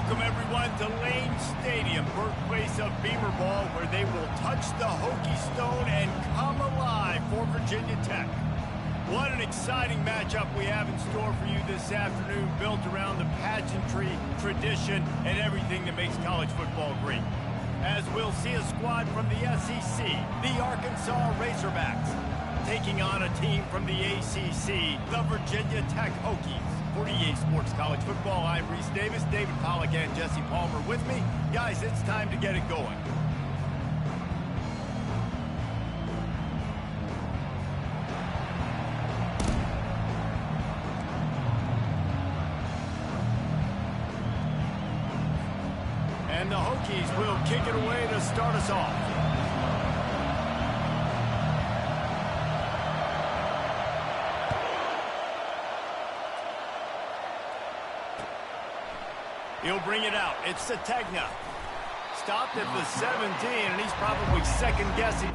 Welcome, everyone, to Lane Stadium, birthplace of Beamer Ball, where they will touch the Hokie Stone and come alive for Virginia Tech. What an exciting matchup we have in store for you this afternoon, built around the pageantry, tradition, and everything that makes college football great. As we'll see a squad from the SEC, the Arkansas Razorbacks, taking on a team from the ACC, the Virginia Tech Hokies. For EA Sports College Football, I'm Reese Davis, David Pollack, and Jesse Palmer with me. Guys, it's time to get it going. And the Hokies will kick it away to start us off. He'll bring it out. It's Sategna. Stopped at the 17, and he's probably second-guessing.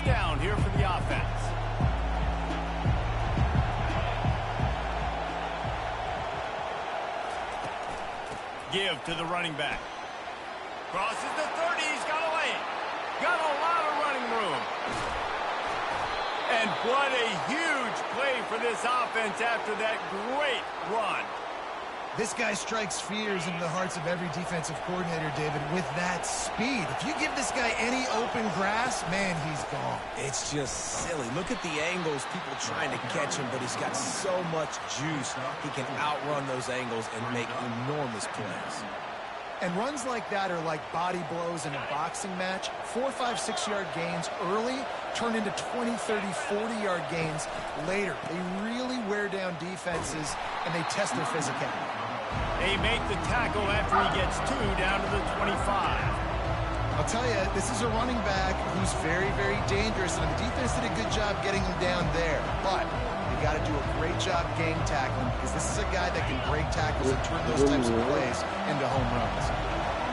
Down here for the offense. Give to the running back. Crosses the 30. He's got a lane. Got a lot of running room. And what a huge play for this offense after that great run. This guy strikes fears into the hearts of every defensive coordinator, David, with that speed. If you give this guy any open grass, man, he's gone. It's just silly. Look at the angles, people trying to catch him, but he's got so much juice. He can outrun those angles and make enormous plays. And runs like that are like body blows in a boxing match. 4, 5, 6-yard gains early turn into 20, 30, 40-yard gains later. They really wear down defenses, and they test their physicality. They make the tackle after he gets 2 down to the 25. I'll tell you, this is a running back who's very, very dangerous, and the defense did a good job getting him down there. But you got to do a great job game tackling, because this is a guy that can break tackles and turn those types of plays into home runs.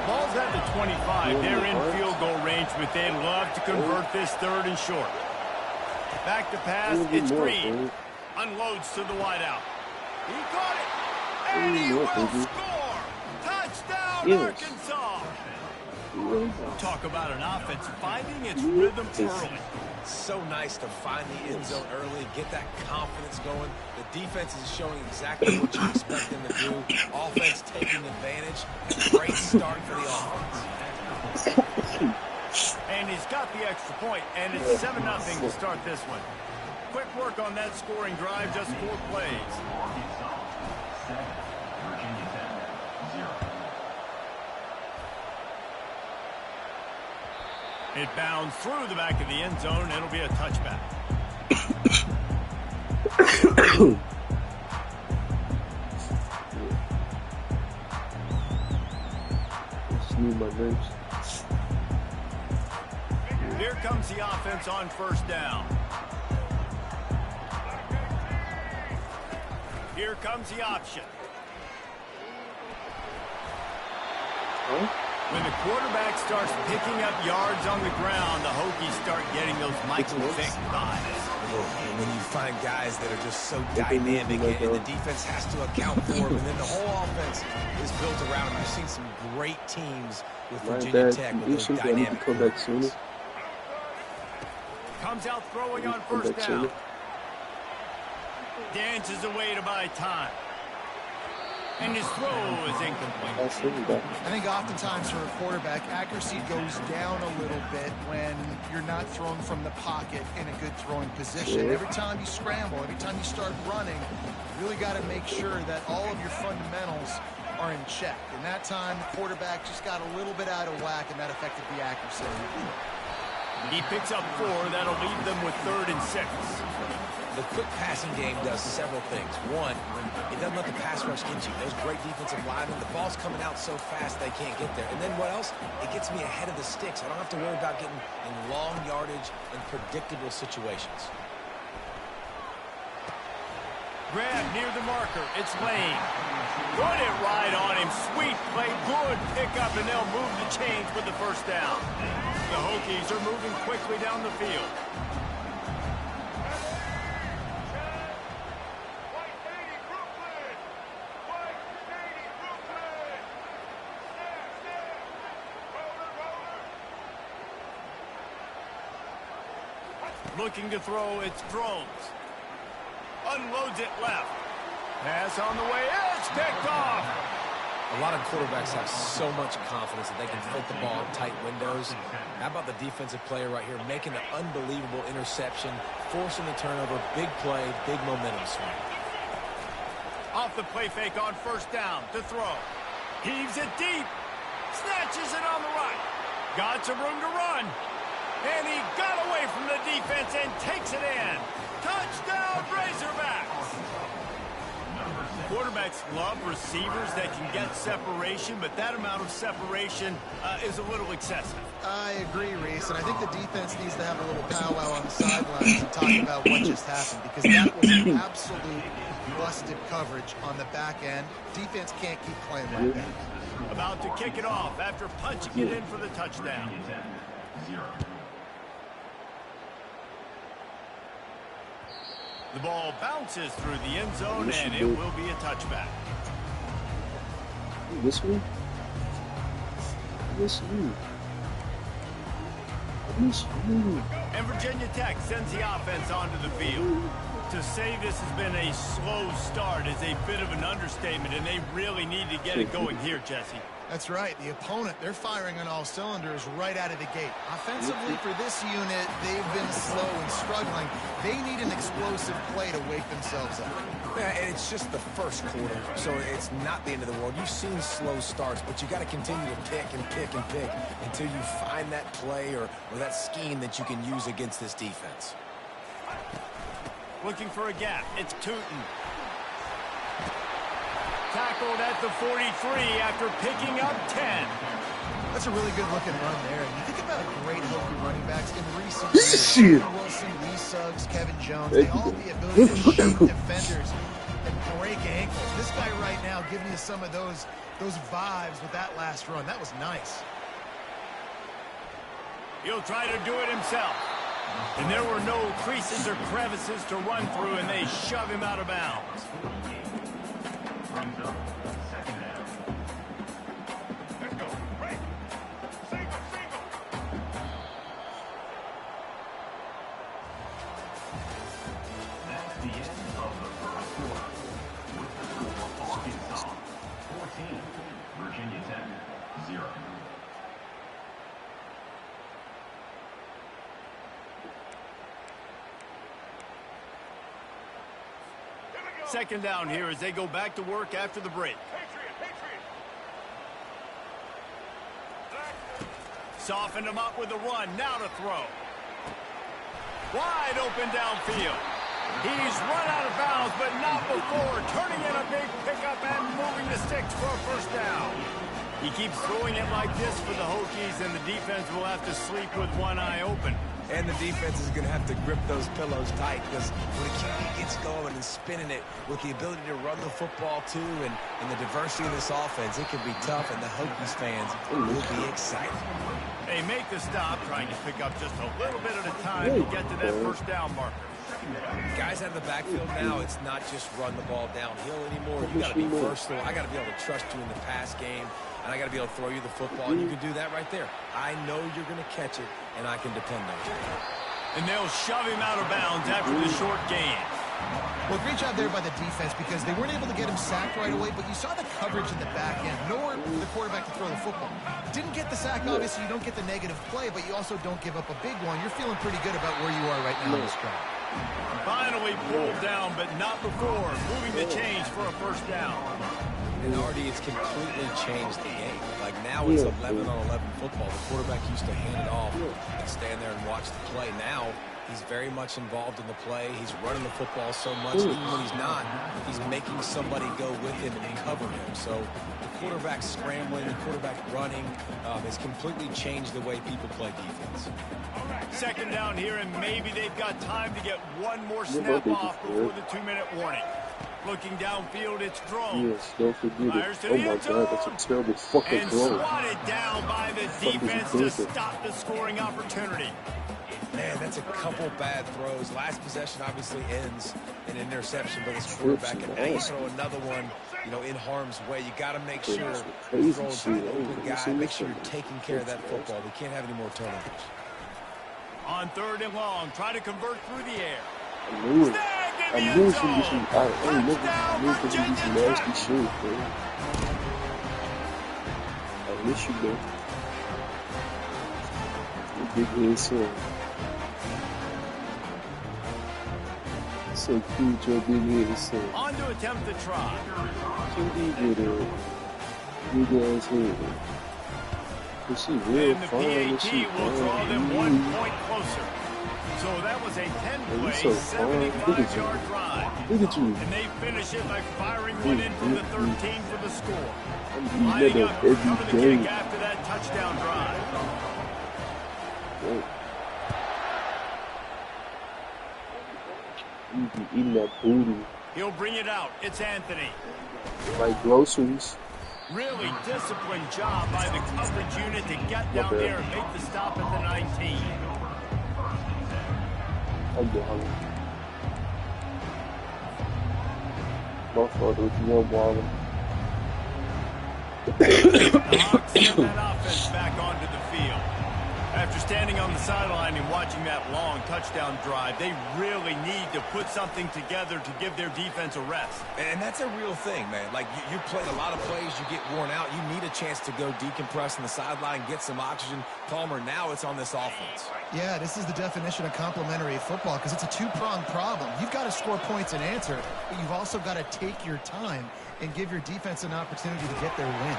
Ball's at the 25. They're in field goal range, but they'd love to convert this 3rd and short. Back to pass. It's Green. Unloads to the wideout. He caught it. And he will score! Touchdown, Arkansas! Talk about an offense finding its rhythm early. So nice to find the end zone early, get that confidence going. The defense is showing exactly what you expect them to do. Offense taking advantage. Great start for the offense. And he's got the extra point, and it's 7-0 to start this one. Quick work on that scoring drive, just 4 plays. It bounds through the back of the end zone. It'll be a touchback. Here comes the offense on 1st down. Here comes the option. When the quarterback starts picking up yards on the ground, the Hokies start getting those Michael Vick vibes. And when you find guys that are just so dynamic and the defense has to account for them, and then the whole offense is built around them. I've seen some great teams with Virginia Tech with those dynamic quarterbacks. Comes out throwing on 1st down. Dances away to buy time. And his throw is incomplete. I think oftentimes for a quarterback, accuracy goes down a little bit when you're not throwing from the pocket in a good throwing position. Every time you scramble, every time you start running, you really got to make sure that all of your fundamentals are in check. And that time, the quarterback just got a little bit out of whack, and that affected the accuracy. He picks up 4. That'll leave them with 3rd and 6. The quick passing game does several things. One, it doesn't let the pass rush get you. Those great defensive linemen, the ball's coming out so fast they can't get there. And then what else? It gets me ahead of the sticks. I don't have to worry about getting in long yardage and predictable situations. Grab near the marker. It's Lane. Put it right on him. Sweet play. Good pickup, and they'll move the chains with the first down. The Hokies are moving quickly down the field. Looking to throw, it's Drones. Unloads it left. Pass on the way. It's picked off. A lot of quarterbacks have so much confidence that they can fit the ball in tight windows. How about the defensive player right here making an unbelievable interception, forcing the turnover, big play, big momentum swing. Off the play fake on first down to throw. Heaves it deep. Snatches it on the right. Got some room to run. And he got away from the defense and takes it in. Touchdown, Razorbacks! Quarterbacks love receivers that can get separation, but that amount of separation is a little excessive. I agree, Reese, and I think the defense needs to have a little powwow on the sidelines and talk about what just happened, because that was an absolute busted coverage on the back end. Defense can't keep playing like that. About to kick it off after punching it in for the touchdown. The ball bounces through the end zone, and it will be a touchback. This one? This one. This one. And Virginia Tech sends the offense onto the field. To say this has been a slow start is a bit of an understatement, and they really need to get it going here, Jesse. That's right. The opponent, they're firing on all cylinders right out of the gate. Offensively, for this unit, they've been slow and struggling. They need an explosive play to wake themselves up. Yeah, and it's just the first quarter, so it's not the end of the world. You've seen slow starts, but you got to continue to pick and pick and pick until you find that play or that scheme that you can use against this defense. Looking for a gap. It's Tootin. Tackled at the 43 after picking up 10. That's a really good-looking run there. And you think about great Hokie running backs in recent years. Wilson, Lee Suggs, Kevin Jones, they all have the ability to shake defenders and break ankles. This guy right now giving you some of those vibes with that last run. That was nice. He'll try to do it himself. And there were no creases or crevices to run through, and they shove him out of bounds. Second down here as they go back to work after the break. Softened him up with a run. Now to throw. Wide open downfield. He's run out of bounds, but not before. Turning in a big pickup and moving the sticks for a first down. He keeps throwing it like this for the Hokies, and the defense will have to sleep with one eye open. And the defense is going to have to grip those pillows tight, because when a QB gets going and spinning it with the ability to run the football too and the diversity of this offense, it can be tough, and the Hokies fans will be excited. They make the stop, trying to pick up just a little bit at a time to get to that first down marker. Guys out of the backfield now, it's not just run the ball downhill anymore. You got to be versatile. I got to be able to trust you in the pass game, and I got to be able to throw you the football, and you can do that right there. I know you're going to catch it, and I can depend on you. And they'll shove him out of bounds after the short gain. Well, great job there by the defense, because they weren't able to get him sacked right away, but you saw the coverage in the back end. Nowhere for the quarterback to throw the football. Didn't get the sack, obviously. You don't get the negative play, but you also don't give up a big one. You're feeling pretty good about where you are right now in this drive. Finally pulled down, but not before moving the chains for a first down. And already it's completely changed the game. Like now it's 11 on 11 football. The quarterback used to hand it off and stand there and watch the play. Now he's very much involved in the play. He's running the football so much. Even when he's not, he's making somebody go with him and cover him. So the quarterback scrambling, the quarterback running has completely changed the way people play defense. Second down here, and maybe they've got time to get one more snap off before the 2-minute warning. Looking downfield, it's thrown. Yes, don't forget it. Oh my God, that's a terrible fucking throw. And swatted down by the defense to stop the scoring opportunity. Man, that's a couple bad throws. Last possession obviously ends in an interception, but this quarterback can now throw another one, you know, in harm's way. You got to make sure you throw to the open guy. Make sure you're taking care of that football. We can't have any more turnovers. On 3rd and long, try to convert through the air. I knew it. I knew it from this. I knew from this nasty shit, man. I miss you, man. Big head son. So cute, your big head son. On to attempt the try. Big ass head. Is she real fine? Is she will draw them 1 point closer. So that was a 10-play, 75-yard drive. Look at you. And they finish it by firing one in from the 13 for the score. I'm Lining up to cover the game. kick after that touchdown drive. You be eating that booty. He'll bring it out. It's Anthony. Like groceries. Really disciplined job by the coverage unit to get down there and make the stop at the 19. I get hungry. My fault, you want water. The Hawks send that offense back onto the field. After standing on the sideline and watching that long touchdown drive, they really need to put something together to give their defense a rest. And that's a real thing, man. Like, you played a lot of plays, you get worn out. You need a chance to go decompress on the sideline, get some oxygen. Palmer, now it's on this offense. Yeah, this is the definition of complementary football because it's a two-pronged problem. You've got to score points and answer, but you've also got to take your time and give your defense an opportunity to get their win.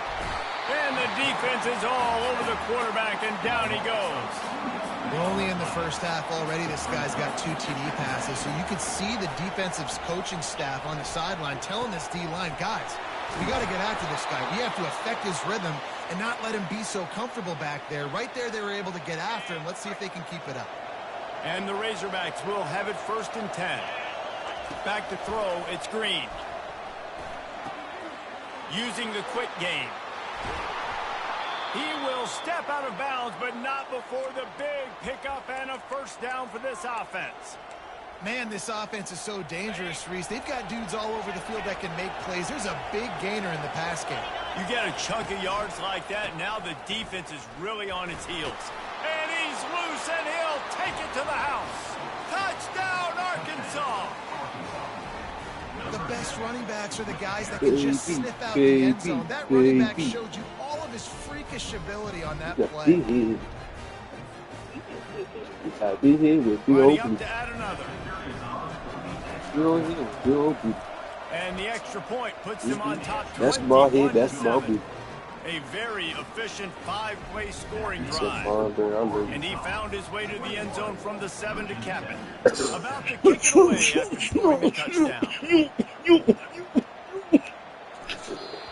And the defense is all over the quarterback, and down he goes. Only in the first half already, this guy's got 2 TD passes, so you could see the defensive coaching staff on the sideline telling this D-line, guys, we got to get after this guy. We have to affect his rhythm and not let him be so comfortable back there. Right there, they were able to get after him. Let's see if they can keep it up. And the Razorbacks will have it 1st and 10. Back to throw, it's Green. Using the quick game. He will step out of bounds, but not before the big pickup and a first down for this offense. Man, this offense is so dangerous, Reese. They've got dudes all over the field that can make plays. There's a big gainer in the pass game. You get a chunk of yards like that, now the defense is really on its heels. And he's loose, and he'll take it to the house. Touchdown, Arkansas! The best running backs are the guys that can just sniff out the end zone. That running back showed you all of his freakish ability on that play. Running up to add another. And the extra point puts them on top 21-7. That's my head, that's my beat. A very efficient 5-play scoring drive. And he found his way to the end zone from the 7 to cap it. About to kick it away after scoring the touchdown.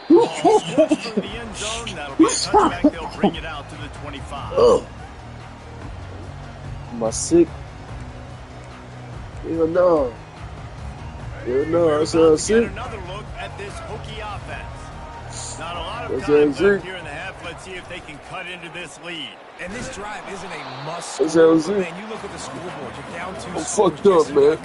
Ball slips through the end zone. That'll be a touchback. They'll bring it out to the 25. Am I sick? Hell no. Hell no, I sound sick. Another look at this Hokie offense. Not a lot of time left here in the half. Let's see if they can cut into this lead. And this drive isn't a must-score. Man, you look at the scoreboard. You're down 2. I'm fucked up, man.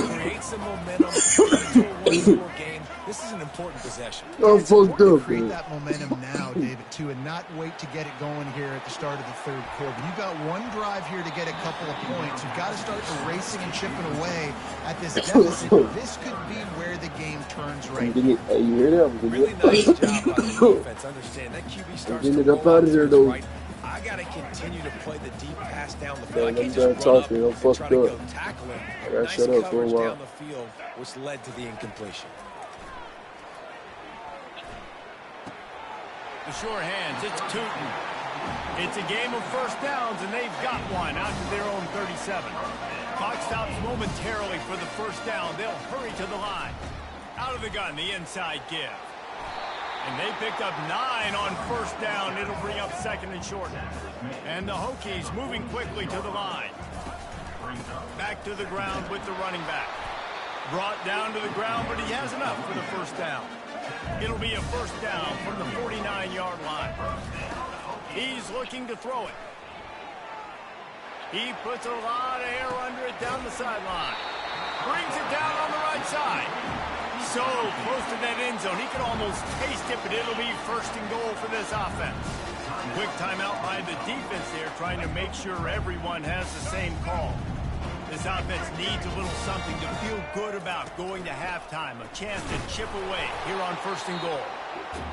Create some momentum into a 1-score game. This is an important possession. I'm fucked up, create that momentum now, David, too, and not wait to get it going here at the start of the 3rd quarter. You've got one drive here to get a couple of points. You've got to start erasing and chipping away at this deficit. This could be where the game turns right now. Hey, you hear that? Really nice job by the defense. Understand that QB starts to get it up out of here, though. Right. I got to continue to play the deep pass down the field. I can't done just run up talking. I'm and try fucked to up. go tackle him. I gotta Nice shut up for a coverage while. down the field, which led to the incompletion. The sure hands, it's Tootin. It's a game of first downs, and they've got one out to their own 37. Clock stops momentarily for the first down. They'll hurry to the line. Out of the gun, the inside give. And they picked up 9 on first down. It'll bring up second and short. And the Hokies moving quickly to the line. Back to the ground with the running back. Brought down to the ground, but he has enough for the first down. It'll be a first down from the 49-yard line. He's looking to throw it. He puts a lot of air under it down the sideline. Brings it down on the right side. So close to that end zone, he can almost taste it, but it'll be first and goal for this offense. Quick timeout by the defense there, trying to make sure everyone has the same call. This offense needs a little something to feel good about going to halftime. A chance to chip away here on first and goal.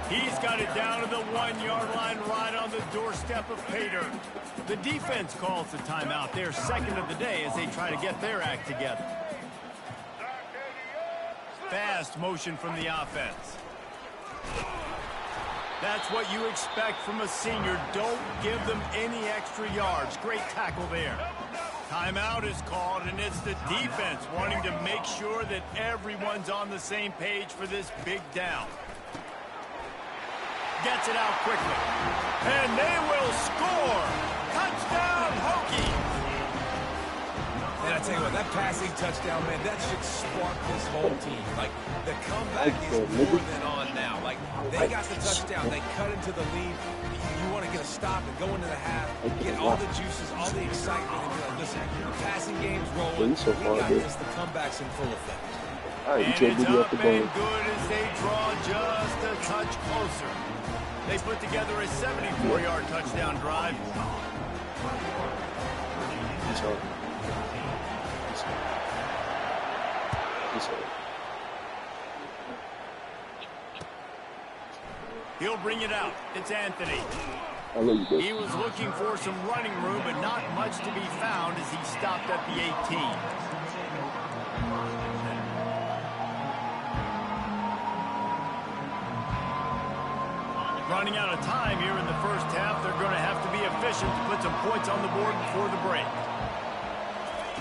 He's got it down to the 1-yard line right on the doorstep of Pater. The defense calls the timeout, their second of the day, as they try to get their act together. Fast motion from the offense. That's what you expect from a senior. Don't give them any extra yards. Great tackle there. Timeout is called, and it's the defense wanting to make sure that everyone's on the same page for this big down. Gets it out quickly. And they will score. Touchdown, Hokies. And I tell you what, that passing touchdown, man, that should spark this whole team. Like, the comeback is more than on now. Like, they got the touchdown. They cut into the lead. You want to get a stop and go into the half, get all the juices, all the excitement, and be like, listen, the passing game's rolling. We got this. The comeback's in full effect. All right, and it's up and good as they draw just a touch closer. They put together a 74-yard touchdown drive. He'll bring it out. It's Anthony. He was looking for some running room, but not much to be found as he stopped at the 18. Running out of time here in the first half. They're going to have to be efficient to put some points on the board before the break.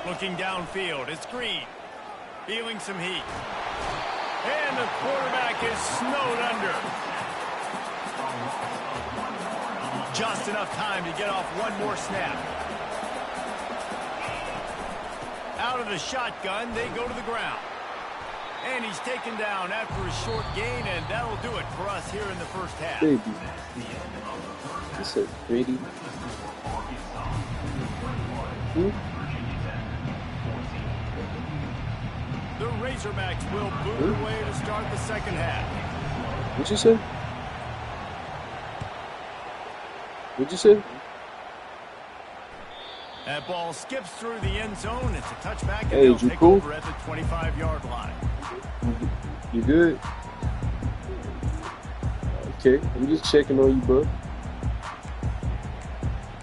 Looking downfield, it's Green. Feeling some heat. And the quarterback is snowed under. Just enough time to get off one more snap. Out of the shotgun, they go to the ground. And he's taken down after a short gain, and that'll do it for us here in the first half. Baby. He said, baby. The Razorbacks will boot away to start the second half. What'd you say? What'd you say? That ball skips through the end zone. It's a touchback, and Hey, they'll you take cool? over at the 25-yard line. You good? Okay, I'm just checking on you, bro.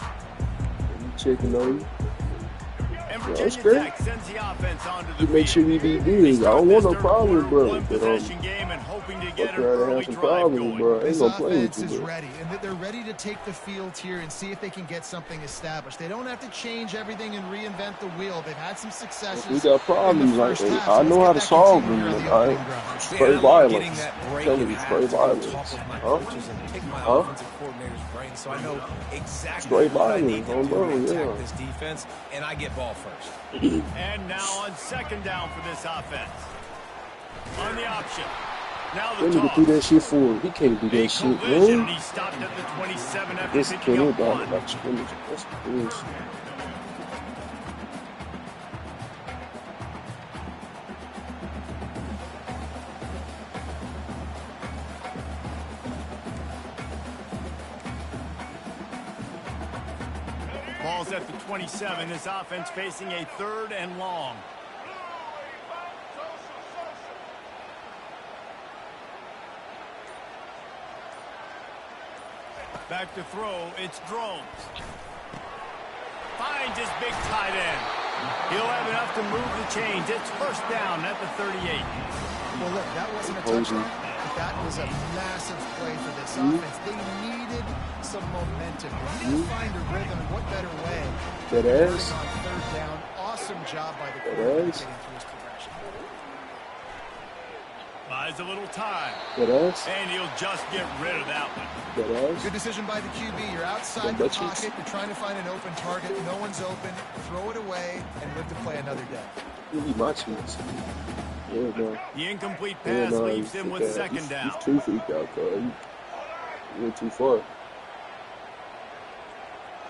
I'm checking on you. And that's Virginia great. Tech sends the offense onto the You make sure we be good. I don't want no problem, bro. But game and hoping to get I'm an trying to early have some drive problems, going. bro. I ain't This gonna play offense with is you, bro. ready, and they're ready to take the field here and see if they can get something established. They don't have to change everything and reinvent the wheel. They've had some successes. We got problems, in the like first half, I so know let's how get to that solve continued them, here on man. the I opening drive. straight violence. Getting Telling you, straight violence. Huh? Offensive coordinator's brain, so I know exactly Straight what I violence, need to do bro, to attack yeah. this defense, and I get ball first. And now on second down for this offense. On the option. Now the That nigga toss. do that shit for him. He can't do Big that shit, collision, man. and he stopped at the 27 after This picking can't up about one. like scrimmage. That's bullshit. Ball's at the 27. This offense facing a third and long. Back to throw, it's Drones. Finds his big tight end. He'll have enough to move the chains. It's first down at the 38. Well, look, that wasn't a touchdown, but that was a massive play for this offense. They needed some momentum. They needed to find a rhythm, and what better way That than ass. on third down. Awesome job by the quarterback ass. getting through his progression. Buys a little time. That ass. And he'll just get rid of that one. That ass. Good decision by the QB. You're outside the pocket. You're trying to find an open target. No one's open. Throw it away and live to play another day. Really my chance. Yeah, no. The incomplete Yeah, pass no, leaves him with second down. He's too freaked out, cuz. He went too far.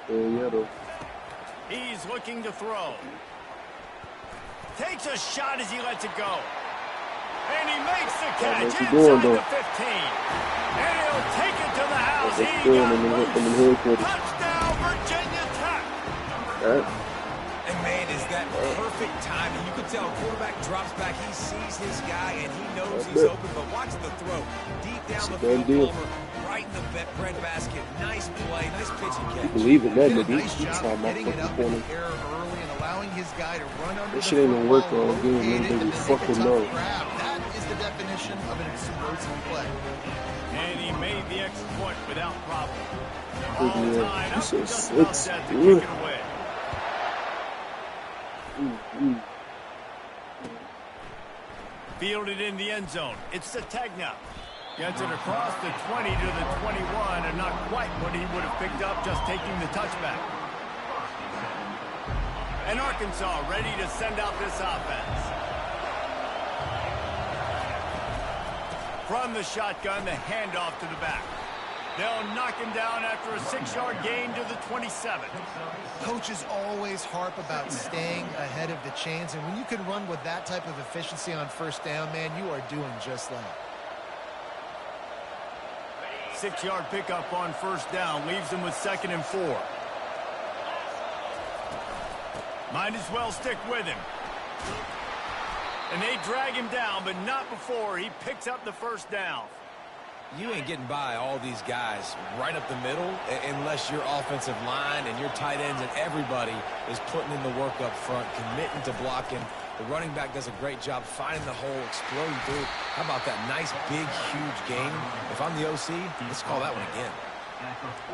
Yeah, though. He's looking to throw. Takes a shot as he lets it go. And he makes the catch inside the 15. And he'll take it to the house. He got loose. Touchdown, Virginia Tech. And man, is that perfect timing. You can tell quarterback drops back. He sees his guy, and he knows he's open. But watch the throw. Deep down the field, Palmer, right in the bread basket. Nice play, nice pitch and catch. You believe in that, Did a nigga. nice He job tried my getting it fucking up in corner. the air early and allowing his guy to run under That the shit ain't gonna work football, all game, locate man. it, They and just then make a fucking tough know. grab. That is the definition of an explosive play. And he made the extra point without problem. Good All man. tied up, He's so just about sick. set to kick it away. Fielded in the end zone. It's Sategna. Gets it across the 20 to the 21, and not quite what he would have picked up just taking the touchback. And Arkansas ready to send out this offense. From the shotgun, the handoff to the back. They'll knock him down after a 6-yard gain to the 27. Coaches always harp about staying ahead of the chains, and when you can run with that type of efficiency on first down, man, you are doing just that. 6-yard pickup on first down leaves them with 2nd and 4. Might as well stick with him. And they drag him down, but not before he picks up the first down. You ain't getting by all these guys right up the middle unless your offensive line and your tight ends and everybody is putting in the work up front, committing to blocking. The running back does a great job finding the hole, exploding through. How about that nice, big, huge gain? If I'm the OC, let's call that one again.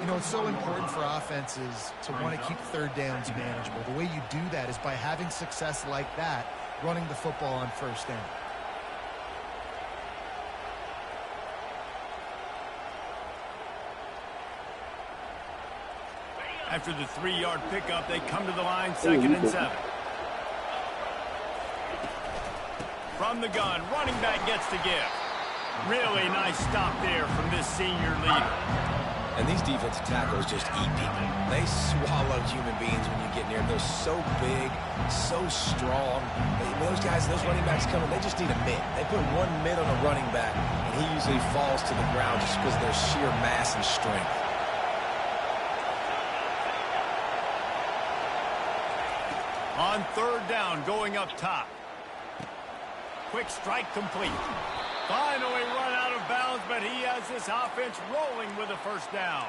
You know, it's so important for offenses to want to keep third downs manageable. The way you do that is by having success like that, running the football on first down. After the 3-yard pickup, they come to the line, 2nd and 7. From the gun, running back gets to give. Really nice stop there from this senior leader. And these defensive tackles just eat people. They swallow human beings when you get near them. They're so big, so strong. Those guys, those running backs coming, they just need a mid. They put one mid on a running back, and he usually falls to the ground just because of their sheer mass and strength. On third down, going up top. Quick strike complete. Finally run out of bounds, but he has this offense rolling with a first down.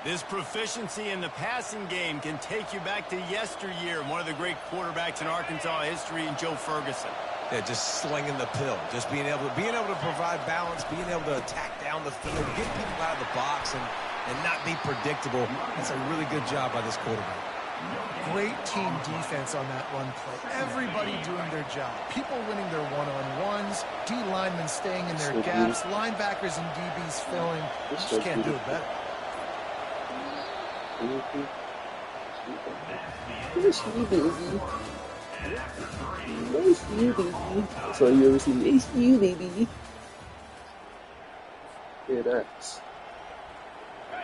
This proficiency in the passing game can take you back to yesteryear, one of the great quarterbacks in Arkansas history, in Joe Ferguson. Yeah, just slinging the pill, just being able to provide balance, being able to attack down the field, get people out of the box, and not be predictable. That's a really good job by this quarterback. Great team defense on that run play. Everybody doing their job. People winning their one-on-ones, D linemen staying in their gaps, linebackers and DBs filling. You just can't do it better. It's you, baby. It's you, baby. That's all you ever see. It's you, baby. Head ass.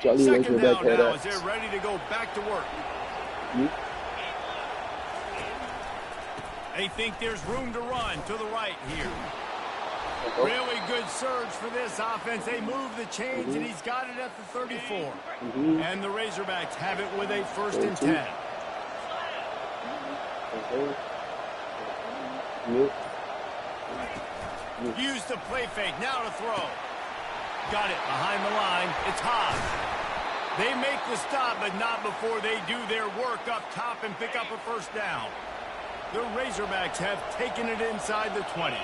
Jolly like your Second back down head now as ass. they're ready to go back to work. They think there's room to run to the right here. Really good surge for this offense. They move the chains, and he's got it at the 34. And the Razorbacks have it with a 1st and 10. Use the play fake. Now to throw. Got it behind the line. It's Haas. They make the stop, but not before they do their work up top and pick up a first down. The Razorbacks have taken it inside the 20.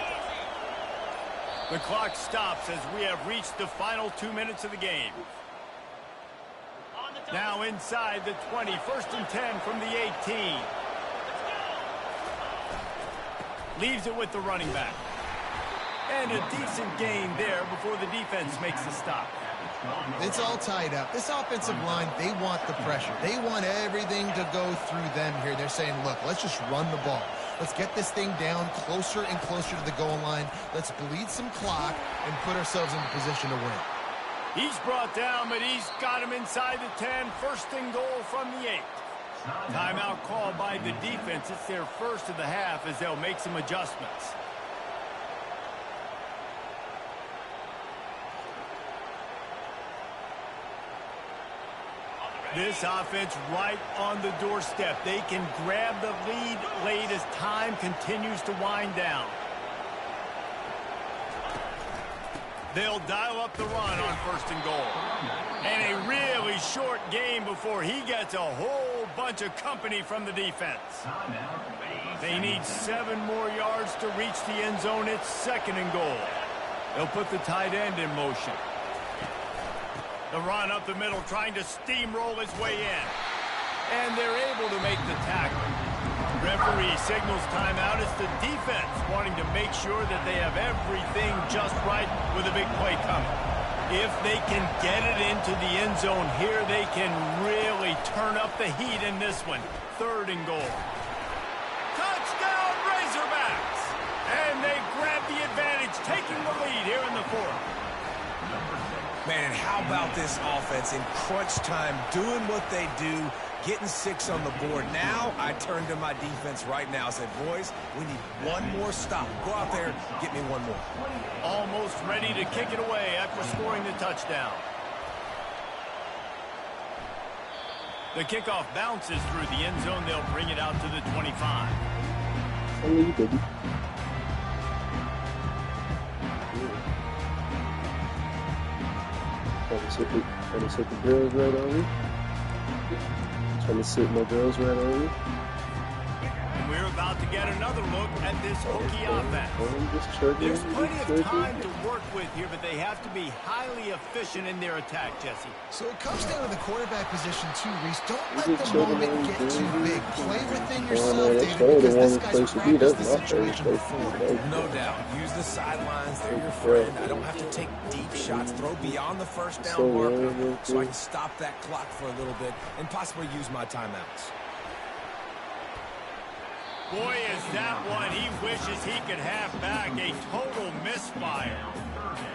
The clock stops as we have reached the final 2 minutes of the game. Now inside the 20, 1st and 10 from the 18. Leaves it with the running back. And a decent gain there before the defense makes the stop. It's all tied up. This offensive line, they want the pressure. They want everything to go through them here. They're saying, look, let's just run the ball. Let's get this thing down closer and closer to the goal line. Let's bleed some clock and put ourselves in a position to win. He's brought down, but he's got him inside the 10. 1st and goal from the 8. Timeout called by the defense. It's their first of the half as they'll make some adjustments. This offense right on the doorstep. They can grab the lead late as time continues to wind down. They'll dial up the run on 1st and goal. And a really short game before he gets a whole bunch of company from the defense. They need 7 more yards to reach the end zone. It's 2nd and goal. They'll put the tight end in motion. The run up the middle, trying to steamroll his way in. And they're able to make the tackle. Referee signals timeout. It's the defense wanting to make sure that they have everything just right with a big play coming. If they can get it into the end zone here, they can really turn up the heat in this one. 3rd and goal. Touchdown, Razorbacks! And they grab the advantage, taking the lead here in the 4th. Man, and how about this offense in crunch time, doing what they do, getting 6 on the board. Now I turn to my defense right now. I said, boys, we need one more stop. Go out there, get me one more. Almost ready to kick it away after scoring the touchdown. The kickoff bounces through the end zone. They'll bring it out to the 25. Trying to set the girls right on me. Trying to sit my girls right on me. And we're about to get another look at this Hokie offense. There's plenty of time to work with here, but they have to be highly efficient in their attack, Jesse. So it comes down to the quarterback position too, Reese. Don't let the moment get too big. Play within yourself, David, because this guy's practiced this situation before. No doubt. Use the sidelines. They're your friend. I don't have to take deep shots. Throw beyond the 1st down marker so I can stop that clock for a little bit and possibly use my timeouts. Boy, is that one he wishes he could have back. A total misfire.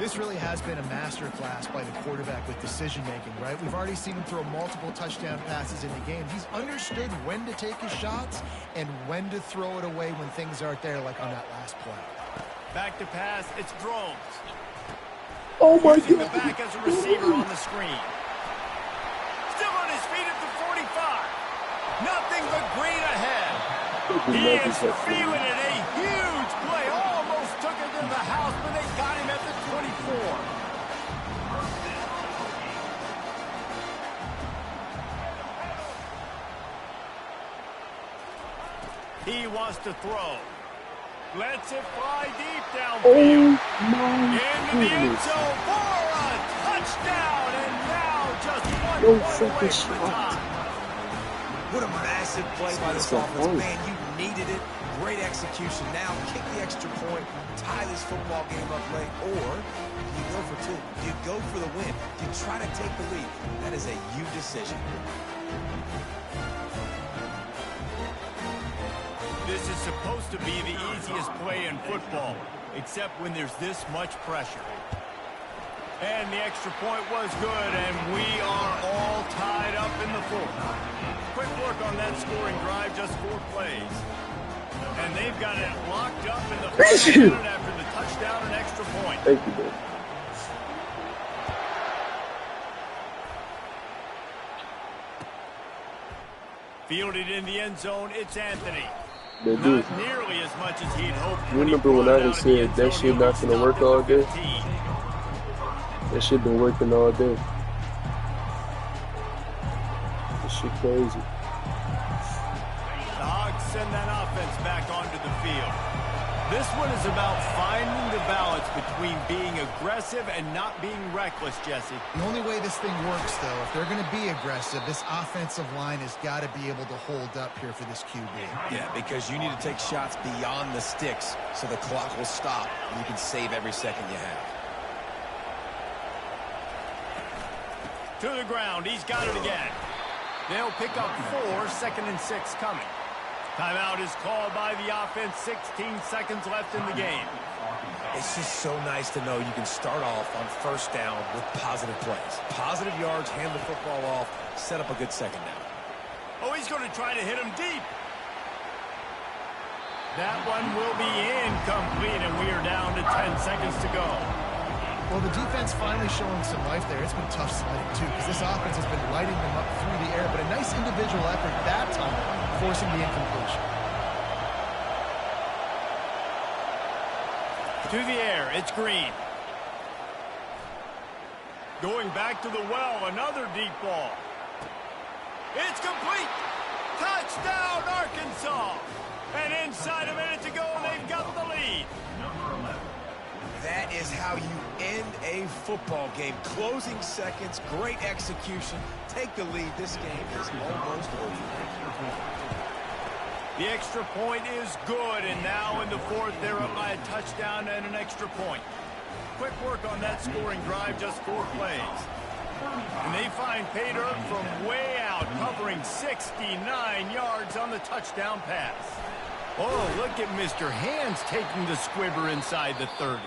This really has been a masterclass by the quarterback with decision-making, right? We've already seen him throw multiple touchdown passes in the game. He's understood when to take his shots and when to throw it away when things aren't there, like on that last play. Back to pass, it's Drones. Oh my Using God. the back as a receiver on the screen. Still on his feet at the 45. Nothing but green ahead. He is feeling it. A huge play. Almost took it to the house, but they got him at the 24. He wants to throw. Lets it fly deep downfield. Into the end zone for a touchdown. And now just one point away from the top. What a massive play by this offense. Man, you needed it. Great execution. Now kick the extra point, tie this football game up late, or you go for 2. You go for the win. You try to take the lead. That is a you decision. This is supposed to be the easiest play in football, except when there's this much pressure. And the extra point was good, and we are all tied up in the 4th. Quick work on that scoring drive, just 4 plays. And they've got it locked up in the first minute after the touchdown and extra point. Thank you, man. Fielded in the end zone, it's Anthony. They do. Not nearly as much as he'd hoped. You remember when I was said that shit not gonna work all day? That shit been working all day. shit crazy. The Hogs send that offense back onto the field. This one is about finding the balance between being aggressive and not being reckless, Jesse. The only way this thing works, though, if they're going to be aggressive, this offensive line has got to be able to hold up here for this QB. Yeah, because you need to take shots beyond the sticks so the clock will stop and you can save every second you have. To the ground, he's got it again. They'll pick up 4, 2nd and 6 coming. Timeout is called by the offense, 16 seconds left in the game. It's just so nice to know you can start off on first down with positive plays. Positive yards, hand the football off, set up a good second down. Oh, he's going to try to hit him deep. That one will be incomplete, and we are down to 10 seconds to go. Well, the defense finally showing some life there. It's been tough sledding, too, because this offense has been lighting them up through the air, but a nice individual effort that time, forcing the incompletion. To the air, it's Green. Going back to the well, another deep ball. It's complete. Touchdown, Arkansas. And inside a minute to go, they've got the lead. That is how you end a football game. Closing seconds, great execution. Take the lead. This game is almost over. The extra point is good, and now in the 4th, they're up by a touchdown and an extra point. Quick work on that scoring drive, just 4 plays. And they find pay dirt from way out, covering 69 yards on the touchdown pass. Oh, look at Mr. Hands taking the squibber inside the 30.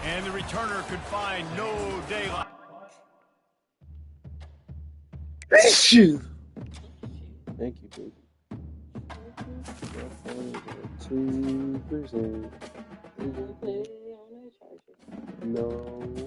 And the returner could find no daylight. Thank you, baby. 2%. No.